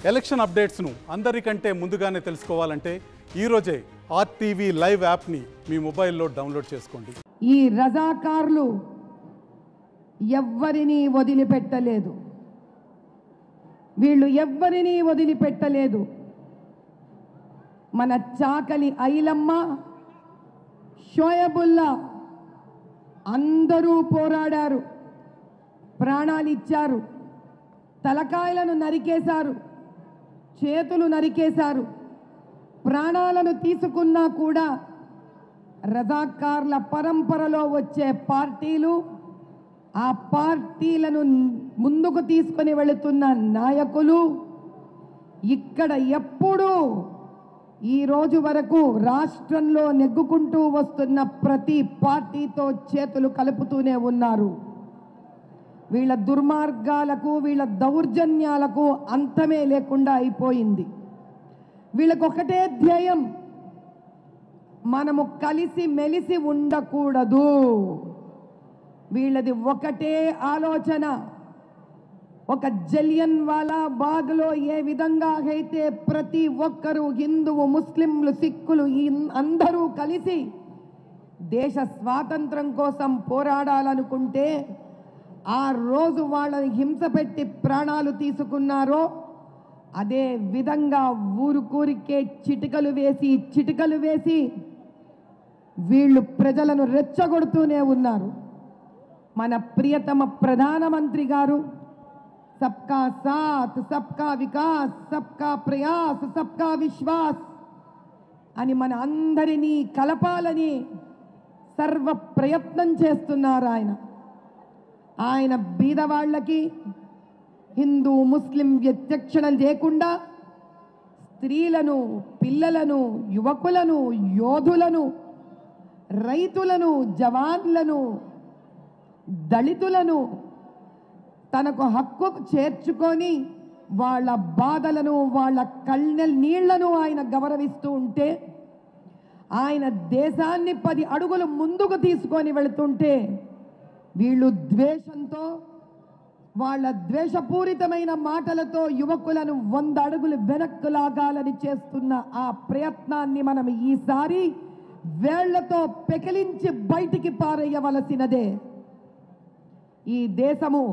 Election అప్డేట్స్ను అందరికంటే ముందుగానే తెలుసుకోవాలంటే ఈరోజే ఆర్టీవీ లైవ్ యాప్ని మీ మొబైల్లో డౌన్లోడ్ చేసుకోండి. ఈ రజాకార్లు ఎవ్వరిని వదిలిపెట్టలేదు. వీళ్ళు ఎవ్వరిని వదిలిపెట్టలేదు. మన చాకలి ఐలమ్మ, షోయబుల్లా అందరూ పోరాడారు, ప్రాణాలు ఇచ్చారు, తలకాయలను నరికేశారు, చేతులు నరికేశారు. ప్రాణాలను తీసుకున్నా కూడా రజాకార్ల పరంపరలో వచ్చే పార్టీలు, ఆ పార్టీలను ముందుకు తీసుకొని వెళుతున్న నాయకులు ఇక్కడ ఎప్పుడూ ఈ రోజు వరకు రాష్ట్రంలో నెగ్గుకుంటూ వస్తున్న ప్రతి పార్టీతో చేతులు కలుపుతూనే ఉన్నారు. వీళ్ళ దుర్మార్గాలకు, వీళ్ళ దౌర్జన్యాలకు అంతమే లేకుండా అయిపోయింది. వీళ్ళకు ఒకటే ధ్యేయం, మనము కలిసి మెలిసి ఉండకూడదు. వీళ్ళది ఒకటే ఆలోచన. ఒక జలియన్ వాలా బాగ్లో ఏ విధంగా అయితే ప్రతి ఒక్కరూ హిందువు, ముస్లింలు, సిక్కులు అందరూ కలిసి దేశ స్వాతంత్రం కోసం పోరాడాలనుకుంటే ఆ రోజు వాళ్ళని హింస పెట్టి ప్రాణాలు తీసుకున్నారో అదే విధంగా ఊరుకూరికే చిటికలు వేసి వీళ్ళు ప్రజలను రెచ్చగొడుతూనే ఉన్నారు. మన ప్రియతమ ప్రధానమంత్రి గారు सबका साथ, सबका विकास, सबका प्रयास, सबका विश्वास అని మన అందరినీ కలపాలని సర్వ ప్రయత్నం చేస్తున్నారు. ఆయన బీదవాళ్ళకి హిందూ ముస్లిం విచక్షణ లేకుండా స్త్రీలను, పిల్లలను, యువకులను, యోధులను, రైతులను, జవాన్లను, దళితులను తనకు హక్కు చేర్చుకొని వాళ్ళ బాధలను, వాళ్ళ కళ్ళ నీళ్లను ఆయన గౌరవిస్తూ ఉంటే, ఆయన దేశాన్ని 10 అడుగులు ముందుకు తీసుకొని వెళుతుంటే వీళ్ళు ద్వేషంతో, వాళ్ళ ద్వేషపూరితమైన మాటలతో యువకులను 100 అడుగులు వెనక్కు లాగాలని చేస్తున్న ఆ ప్రయత్నాన్ని మనం ఈసారి వేళ్లతో పెకిలించి బయటికి పారేయవలసినదే. ఈ దేశము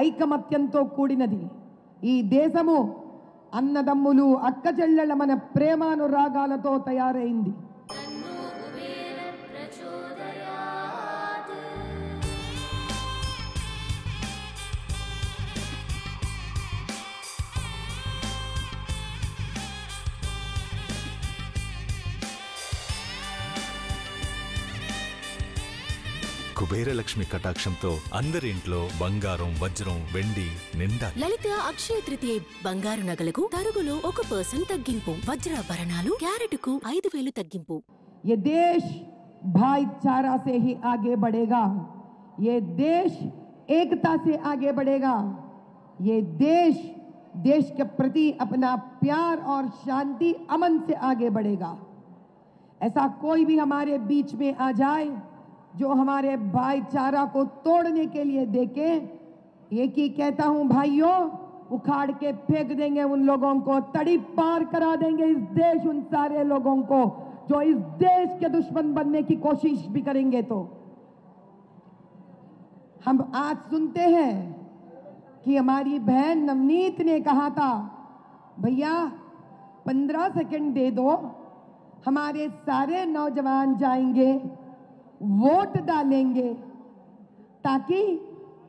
ఐకమత్యంతో కూడినది. ఈ దేశము అన్నదమ్ములు, అక్క చెల్లెళ్ళ మన ప్రేమానురాగాలతో తయారైంది. కుబేర లక్ష్మి కటాక్షంతో అందరి ఇంట్లో బంగారం, వజ్రం, వెండి నిండా. లలిత అక్షయ తృతీయ బంగారు నగలకు తరుగులో 1% తగ్గింపు, వజ్రాభరణాలు క్యారెట్కు 5,000 తగ్గింపు. ये देश भाईचारा से ही आगे बढ़ेगा, ये देश एकता से आगे बढ़ेगा, ये देश के प्रति अपना प्यार और शांति, अमन से आगे बढ़ेगा. ऐसा कोई भी हमारे बीच में आ जाए जो हमारे भाईचारा को तोड़ने के लिए देखे, एक ही कहता हूं भाइयों, उखाड़ के फेंक देंगे उन लोगों को, तड़ी पार करा देंगे इस देश उन सारे लोगों को जो इस देश के दुश्मन बनने की कोशिश भी करेंगे. तो हम आज सुनते हैं कि हमारी बहन नवनीत ने कहा था, भैया 15 सेकंड दे दो, हमारे सारे नौजवान जाएंगे, वोट डालेंगे, ताकि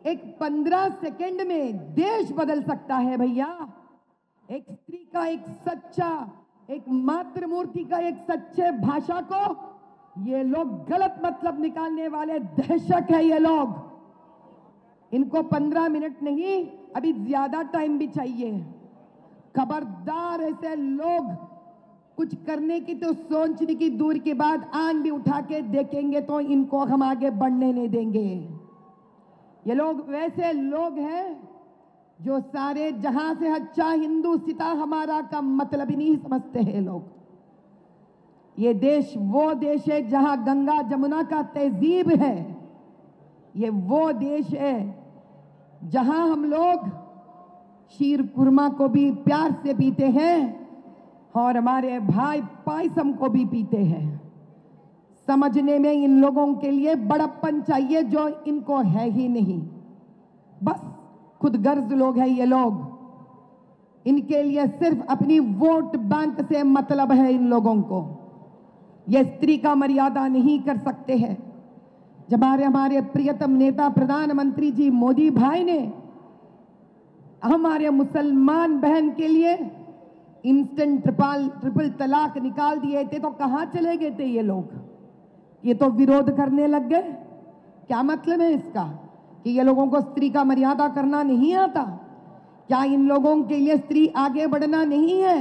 एक 15 सेकंड में देश बदल सकता है. भैया, एक स्त्री का एक सच्चा, एक मातृमूर्ति का एक सच्चे भाषा को ये लोग गलत मतलब निकालने वाले दहशत है. ये लोग, इनको 15 मिनट नहीं, अभी ज्यादा टाइम भी चाहिए. खबरदार, ऐसे लोग कुछ करने की तो सोचने की दूर के बाद आंख भी उठा के देखेंगे तो इनको हम आगे बढ़ने नहीं देंगे. ये लोग वैसे लोग हैं जो सारे जहां से अच्छा हिंदू सिता हमारा का मतलब ही नहीं समझते हैं लोग. ये देश वो देश है जहां गंगा जमुना का तहजीब है. ये वो देश है जहां हम लोग शीर कुरमा को भी प्यार से पीते हैं और हमारे भाई पायसम को भी पीते हैं। समझने में इन लोगों के लिए बड़प्पन चाहिए जो इनको है ही नहीं। बस खुदगर्ज लोग हैं ये लोग। इनके लिए सिर्फ अपनी वोट बैंक से मतलब है इन लोगों को। ये स्त्री का मर्यादा नहीं कर सकते हैं। जब हमारे प्रियतम नेता प्रधानमंत्री जी मोदी भाई ने हमारे मुसलमान बहन के लिए इंस्टेंट ट्रिपल तलाक निकाल दिए थे तो कहां चले गए थे ये लोग? ये तो विरोध करने लग गए। क्या मतलब है इसका कि ये लोगों को स्त्री का मर्यादा करना नहीं आता? क्या इन लोगों के लिए स्त्री आगे बढ़ना नहीं है?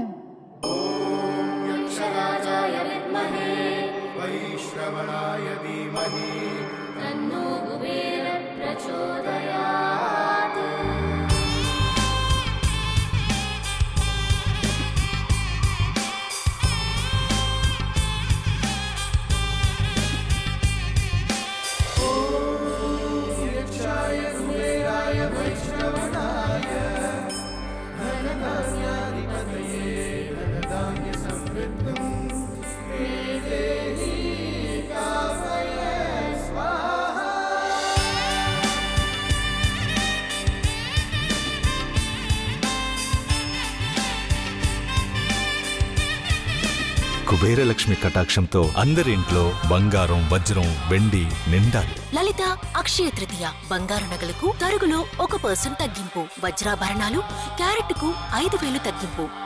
కుబేర లక్ష్మి కటాక్షంతో అందరింట్లో బంగారం వజ్రం వెండి నిండాలి. లలిత అక్షయ తృతీయ బంగారు నగలకు తరుగులో 1% తగ్గింపు, వజ్రాభరణాలు క్యారెట్కు 5,000 తగ్గింపు.